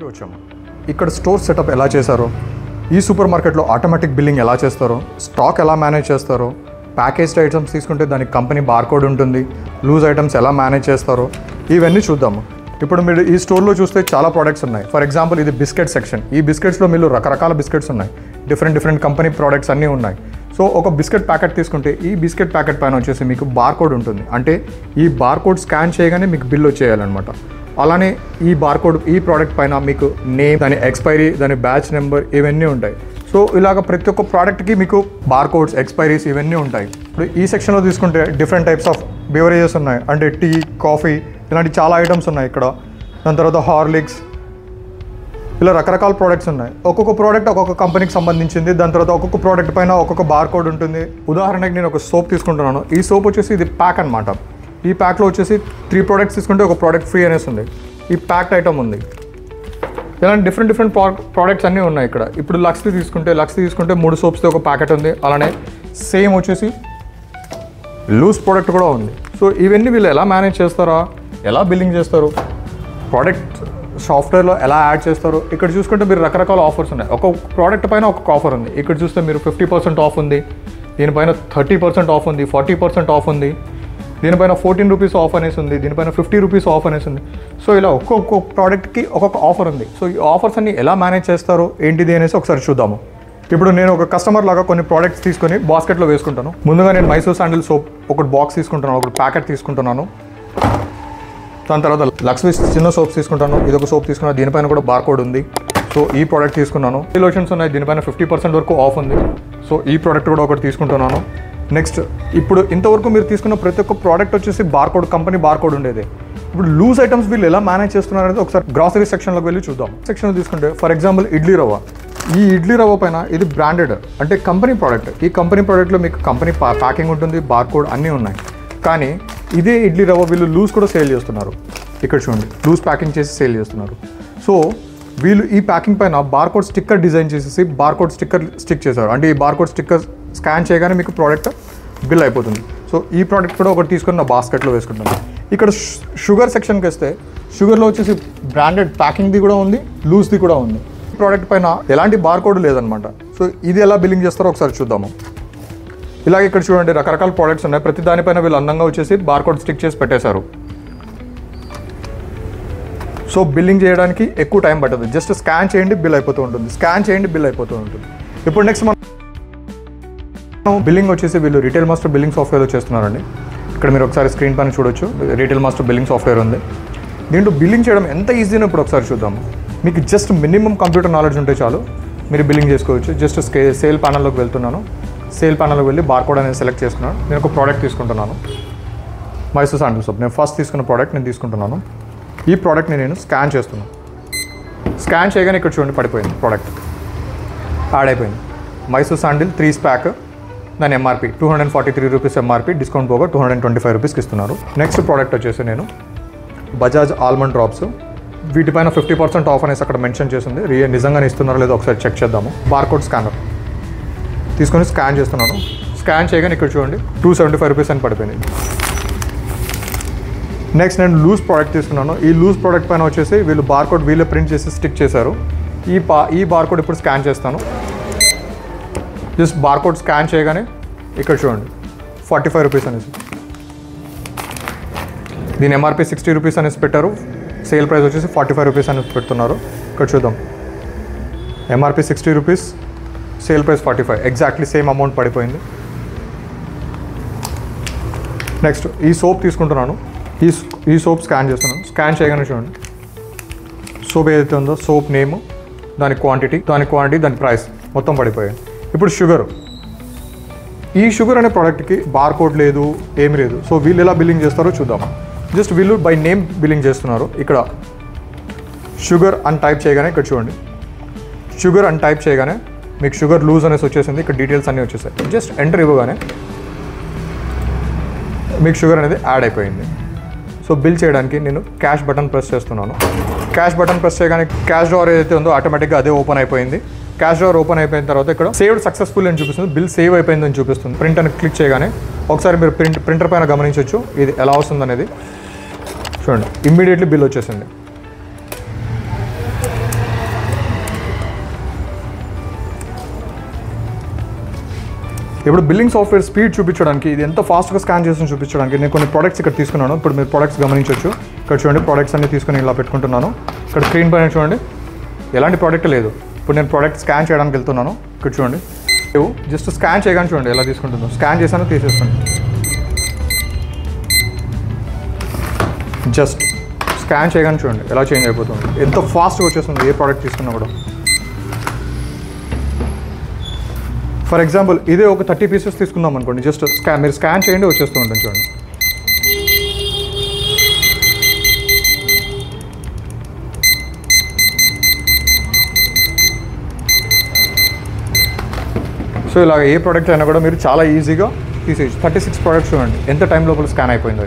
స్టోర్లోకి వచ్చాము. ఇక్కడ store setup ఎలా చేశారో, ఈ సూపర్ మార్కెట్లో ఆటోమేటిక్ బిల్లింగ్ ఎలా చేస్తారో, స్టాక్ ఎలా మేనేజ్ చేస్తారో, ప్యాకేజ్డ్ ఐటమ్స్ తీసుకుంటే దానికి కంపెనీ బార్కోడ్ ఉంటుంది, లూజ్ ఐటమ్స్ ఎలా మేనేజ్ చేస్తారో ఇవన్నీ చూద్దాము. ఇప్పుడు మీరు ఈ స్టోర్లో చూస్తే చాలా ప్రోడక్ట్స్ ఉన్నాయి. ఫర్ ఎగ్జాంపుల్ ఇది బిస్కెట్ సెక్షన్. ఈ బిస్కెట్స్లో మీరు రకరకాల బిస్కెట్స్ ఉన్నాయి, డిఫరెంట్ కంపెనీ ప్రోడక్ట్స్ అన్నీ ఉన్నాయి. సో ఒక బిస్కెట్ ప్యాకెట్ తీసుకుంటే ఈ బిస్కెట్ ప్యాకెట్ పైన వచ్చేసి మీకు బార్కోడ్ ఉంటుంది. అంటే ఈ బార్కోడ్ స్కాన్ చేయగానే మీకు బిల్ వచ్చేయాలన్నమాట. అలానే ఈ బార్కోడ్ ఈ ప్రోడక్ట్ పైన మీకు నేమ్, దాని ఎక్స్పైరీ, దాని బ్యాచ్ నెంబర్ ఇవన్నీ ఉంటాయి. సో ఇలాగ ప్రతి ఒక్క ప్రోడక్ట్కి మీకు బార్కోడ్స్, ఎక్స్పైరీస్ ఇవన్నీ ఉంటాయి. ఇప్పుడు ఈ సెక్షన్లో తీసుకుంటే డిఫరెంట్ టైప్స్ ఆఫ్ బెవరేజెస్ ఉన్నాయి. అంటే టీ, కాఫీ ఇలాంటి చాలా ఐటమ్స్ ఉన్నాయి ఇక్కడ. దాని తర్వాత హార్లిక్స్, ఇలా రకరకాల ప్రోడక్ట్స్ ఉన్నాయి. ఒక్కొక్క ప్రోడక్ట్ ఒక్కొక్క కంపెనీకి సంబంధించింది. దాని తర్వాత ఒక్కొక్క ప్రోడక్ట్ పైన ఒక్కొక్క బార్కోడ్ ఉంటుంది. ఉదాహరణకి నేను ఒక సోప్ తీసుకుంటున్నాను. ఈ సోప్ వచ్చేసి ఇది ప్యాక్ అనమాట. ఈ ప్యాక్లో వచ్చేసి 3 ప్రోడక్ట్స్ తీసుకుంటే ఒక ప్రోడక్ట్ ఫ్రీ అనేసి ఉంది. ఈ ప్యాక్డ్ ఐటమ్ ఉంది. ఇలాంటి డిఫరెంట్ ప్రోడక్ట్స్ అన్నీ ఉన్నాయి ఇక్కడ. ఇప్పుడు లక్స్ తీసుకుంటే 3 సోప్స్తో ఒక ప్యాకెట్ ఉంది. అలానే సేమ్ వచ్చేసి లూజ్ ప్రోడక్ట్ కూడా ఉంది. సో ఇవన్నీ వీళ్ళు ఎలా మేనేజ్ చేస్తారా, ఎలా బిల్లింగ్ చేస్తారు, ప్రోడక్ట్ సాఫ్ట్వేర్లో ఎలా యాడ్ చేస్తారు. ఇక్కడ చూసుకుంటే మీరు రకరకాల ఆఫర్స్ ఉన్నాయి. ఒక్కొక్క ప్రోడక్ట్ పైన ఒక్కొక్క ఆఫర్ ఉంది. ఇక్కడ చూస్తే మీరు 50% ఆఫ్ ఉంది, దీనిపైన 30% ఆఫ్ ఉంది, 40% ఆఫ్ ఉంది, దీనిపైన 14 రూపీస్ ఆఫ్ అనేసి ఉంది, దీనిపైన 50 రూపీస్ ఆఫ్ అనేసి ఉంది. సో ఇలా ఒక్కొక్క ప్రోడక్ట్కి ఒక్కొక్క ఆఫర్ ఉంది. సో ఈ ఆఫర్స్ అన్ని ఎలా మేనేజ్ చేస్తారో ఏంటిది అనేసి ఒకసారి చూద్దాము. ఇప్పుడు నేను ఒక కస్టమర్ లాగా కొన్ని ప్రోడక్ట్స్ తీసుకొని బాస్కెట్లో వేసుకుంటాను. ముందుగా నేను మైసూర్ శాండిల్ సోప్ ఒకటి బాక్స్ తీసుకుంటున్నాను, ఒకటి ప్యాకెట్ తీసుకుంటున్నాను. దాని తర్వాత లక్ష్మీ చిన్న సోప్స్ తీసుకుంటాను. ఇది ఒక సోప్ తీసుకున్నాను, దీనిపైన కూడా బార్కోడ్ ఉంది. సో ఈ ప్రోడక్ట్ తీసుకున్నాను. ఈ లోషన్స్ ఉన్నాయి, దీనిపైన 50% వరకు ఆఫ్ ఉంది. సో ఈ ప్రోడక్ట్ కూడా ఒకటి తీసుకుంటున్నాను. నెక్స్ట్ ఇప్పుడు ఇంతవరకు మీరు తీసుకున్న ప్రతి ఒక్క ప్రోడక్ట్ వచ్చేసి బార్కోడ్, కంపెనీ బార్కోడ్ ఉండేది. ఇప్పుడు లూజ్ ఐటమ్స్ వీళ్ళు ఎలా మేనేజ్ చేస్తున్నారు అనేది ఒకసారి గ్రాసరీ సెక్షన్లోకి వెళ్ళి చూద్దాం. సెక్షన్లో తీసుకుంటే ఫర్ ఎగ్జాంపుల్ ఇడ్లీ రవ్వ. ఈ ఇడ్లీ రవ్వ పైన ఇది బ్రాండెడ్, అంటే కంపెనీ ప్రోడక్ట్. ఈ కంపెనీ ప్రోడక్ట్లో మీకు కంపెనీ ప్యాకింగ్ ఉంటుంది, బార్కోడ్ అన్నీ ఉన్నాయి. కానీ ఇదే ఇడ్లీ రవ్వ వీళ్ళు లూజ్ కూడా సేల్ చేస్తున్నారు. ఇక్కడ చూడండి, లూజ్ ప్యాకింగ్ చేసి సేల్ చేస్తున్నారు. సో వీళ్ళు ఈ ప్యాకింగ్ పైన బార్కోడ్ స్టిక్కర్ డిజైన్ చేసేసి బార్కోడ్ స్టిక్కర్ స్టిక్ చేశారు. అంటే ఈ బార్కోడ్ స్టిక్కర్ స్కాన్ చేయగానే మీకు ప్రోడక్ట్ బిల్ అయిపోతుంది. సో ఈ ప్రోడక్ట్ కూడా ఒకటి తీసుకొని నా బాస్కెట్లో వేసుకుంటాను. ఇక్కడ షుగర్ సెక్షన్కి వస్తే షుగర్లో వచ్చేసి బ్రాండెడ్ ప్యాకింగ్ది కూడా ఉంది, లూజ్ది కూడా ఉంది. ఈ ప్రోడక్ట్ పైన ఎలాంటి బార్కోడ్ లేదనమాట. సో ఇది ఎలా బిల్లింగ్ చేస్తారో ఒకసారి చూద్దాము. ఇలాగే ఇక్కడ చూడండి రకరకాల ప్రోడక్ట్స్ ఉన్నాయి. ప్రతి దానిపైన వీళ్ళు అందంగా వచ్చేసి బార్కోడ్ స్టిక్ చేసి పెట్టేశారు. సో బిల్లింగ్ చేయడానికి ఎక్కువ టైం పట్టదు. జస్ట్ స్కాన్ చేయండి, బిల్ అయిపోతూ ఉంటుంది, స్కాన్ చేయండి, బిల్ అయిపోతూ ఉంటుంది. ఇప్పుడు నెక్స్ట్ మనం బిల్లింగ్ వచ్చేసి వీళ్ళు రిటైల్ మాస్టర్ బిల్లింగ్ సాఫ్ట్వేర్లో చేస్తున్నారండి. ఇక్కడ మీరు ఒకసారి స్క్రీన్ పైన చూడొచ్చు, రిటైల్ మాస్టర్ బిల్లింగ్ సాఫ్ట్వేర్ ఉంది. దీంట్లో బిల్లింగ్ చేయడం ఎంత ఈజీనో ఇప్పుడు ఒకసారి చూద్దాము. మీకు జస్ట్ మినిమం కంప్యూటర్ నాలెడ్జ్ ఉంటే చాలు, మీరు బిల్లింగ్ చేసుకోవచ్చు. జస్ట్ సేల్ ప్యానల్లోకి వెళ్తున్నాను. సేల్ ప్యానల్లోకి వెళ్ళి బార్కోడ్ అనేది సెలెక్ట్ చేసుకున్నాను. నేను ఒక ప్రోడక్ట్ తీసుకుంటున్నాను, మైసూర్ శాండిల్ సోప్. నేను ఫస్ట్ తీసుకున్న ప్రోడక్ట్ నేను తీసుకుంటున్నాను. ఈ ప్రోడక్ట్ని నేను స్కాన్ చేస్తున్నాను. స్కాన్ చేయగానే ఇక్కడ చూడండి పడిపోయింది, ప్రోడక్ట్ యాడ్ అయిపోయింది. మైసూర్ శాండిల్ 3 ప్యాక్, దాని ఎంఆర్పి 243 రూపీస్ ఎంఆర్పి, డిస్కౌంట్ పోగా 225 రూపీస్కి ఇస్తున్నారు. నెక్స్ట్ ప్రోడక్ట్ వచ్చేసి నేను బజాజ్ ఆల్మండ్ డ్రాప్స్. వీటిపైన 50% ఆఫ్ అనేసి అక్కడ మెన్షన్ చేసింది. నిజంగానే ఇస్తున్నారో లేదో ఒకసారి చెక్ చేద్దాము. బార్కోడ్ స్కానర్ తీసుకొని స్కాన్ చేస్తున్నాను. స్కాన్ చేయగానే ఇక్కడ చూడండి 275 రూపీస్ అని పడిపోయింది. నెక్స్ట్ నేను లూజ్ ప్రోడక్ట్ తీసుకున్నాను. ఈ లూజ్ ప్రోడక్ట్ పైన వచ్చేసి వీళ్ళు బార్కోడ్ వీళ్ళే ప్రింట్ చేసి స్టిక్ చేశారు. ఈ బార్కోడ్ ఇప్పుడు స్కాన్ చేస్తాను. జస్ట్ బార్కోడ్ స్కాన్ చేయగానే ఇక్కడ చూడండి 45 రూపీస్ అనేసి, దీని ఎంఆర్పి 60 రూపీస్ అనేసి పెట్టారు. సేల్ ప్రైస్ వచ్చేసి 45 రూపీస్ అనేసి పెడుతున్నారు. ఇక్కడ చూద్దాం, MRP 60 rupees, sale price 45, exactly same amount పడిపోయింది. నెక్స్ట్ ఈ సోప్ తీసుకుంటున్నాను. ఈ సోప్ స్కాన్ చేస్తున్నాను. స్కాన్ చేయగానే చూడండి సోప్ ఏదైతే ఉందో సోప్ నేము, దాని క్వాంటిటీ, దాని ప్రైస్ మొత్తం పడిపోయాయి. ఇప్పుడు షుగర్. ఈ షుగర్ అనే ప్రోడక్ట్కి బార్కోడ్ లేదు, ఏమి లేదు. సో వీళ్ళు ఎలా బిల్లింగ్ చేస్తారో చూద్దాం. జస్ట్ వీళ్ళు బై నేమ్ బిల్లింగ్ చేస్తున్నారు. ఇక్కడ షుగర్ అని టైప్ చేయగానే ఇక్కడ చూడండి, షుగర్ అని టైప్ చేయగానే మీకు షుగర్ లూజ్ అనేసి వచ్చేసింది. ఇక్కడ డీటెయిల్స్ అన్నీ వచ్చేసాయి. జస్ట్ ఎంటర్ ఇవ్వగానే మీకు షుగర్ అనేది యాడ్ అయిపోయింది. సో బిల్ చేయడానికి నేను క్యాష్ బటన్ ప్రెస్ చేస్తున్నాను. క్యాష్ బటన్ ప్రెస్ చేయగానే క్యాష్ డ్రావర్ ఏదైతే ఉందో ఆటోమేటిక్గా అదే ఓపెన్ అయిపోయింది. క్యాష్ డ్రావర్ ఓపెన్ అయిపోయిన తర్వాత ఇక్కడ సేవ్డ్ సక్సెస్ఫుల్ అని చూపిస్తుంది, బిల్ సేవ్ అయిపోయిందని చూపిస్తుంది. ప్రింట్ అని క్లిక్ చేయగానే ఒకసారి మీరు ప్రింటర్ పైన గమనించవచ్చు ఇది ఎలా వస్తుంది అనేది. చూడండి, ఇమ్మీడియట్లీ బిల్ వచ్చేసింది. ఇప్పుడు బిల్లింగ్ సాఫ్ట్వేర్ స్పీడ్ చూపించడానికి ఇది ఎంత ఫాస్ట్గా స్కాన్ చేసి చూపించడానికి నేను కొన్ని ప్రోడక్ట్స్ ఇక్కడ తీసుకున్నాను. ఇప్పుడు మీరు ప్రోడక్ట్స్ గమనించవచ్చు. ఇక్కడ చూడండి ప్రోడక్ట్స్ అన్ని తీసుకుని ఇలా పెట్టుకుంటున్నాను. ఇక్కడ స్క్రీన్ పైన చూడండి ఎలాంటి ప్రోడక్ట్ లేదు. ఇప్పుడు నేను ప్రోడక్ట్ స్కాన్ చేయడానికి వెళ్తున్నాను. ఇక్కడ చూడండి జస్ట్ స్కాన్ చేయగానే చూడండి ఎలా తీసుకుంటుందో. స్కాన్ చేశాను తీసేసుకోండి. జస్ట్ స్కాన్ చేయగానే చూడండి ఎలా చేంజ్ అయిపోతుంది. ఎంత ఫాస్ట్గా వచ్చేస్తుంది ఏ ప్రోడక్ట్ తీసుకున్నా కూడా. ఫర్ ఎగ్జాంపుల్ ఇదే ఒక 30 పీసెస్ తీసుకుందాం అనుకోండి. జస్ట్ మీరు స్కాన్ చేయండి వచ్చేస్తూ ఉంటుంది చూడండి. సో ఇలాగ ఏ ప్రోడక్ట్ అయినా కూడా మీరు చాలా ఈజీగా తీసేయచ్చు. 36 ప్రోడక్ట్స్ చూడండి ఎంత టైం లోపల స్కాన్ అయిపోయిందో.